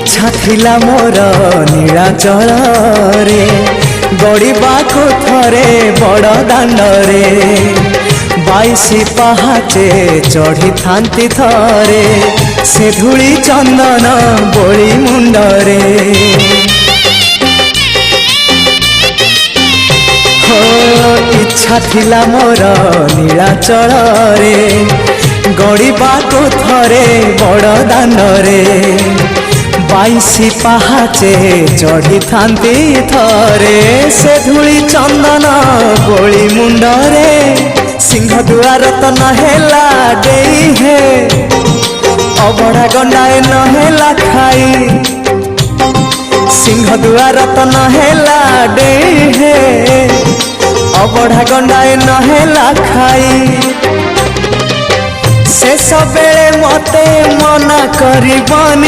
इच्छा थिला मोर नीलाचल रे गड़िबाको थरे बड़ दांडरे 22 पहाचे चढ़ी थांती थरे से धूली चंदन बोली मुंडरे हो इच्छा थिला मोर नीलाचल रे गड़िबाको थरे बड़ दांडरे 22 पहाचे चढ़ी थांती थरे से धूली चंदन बोली मुंडरे सिंह दुआर तो नहेला देई हे अबड़ा गंडाए नहेला खाई सिंह दुआर तो नहेला देई हे अबड़ा गंडाए नहेला खाई शेष बेले मते मना करिबनी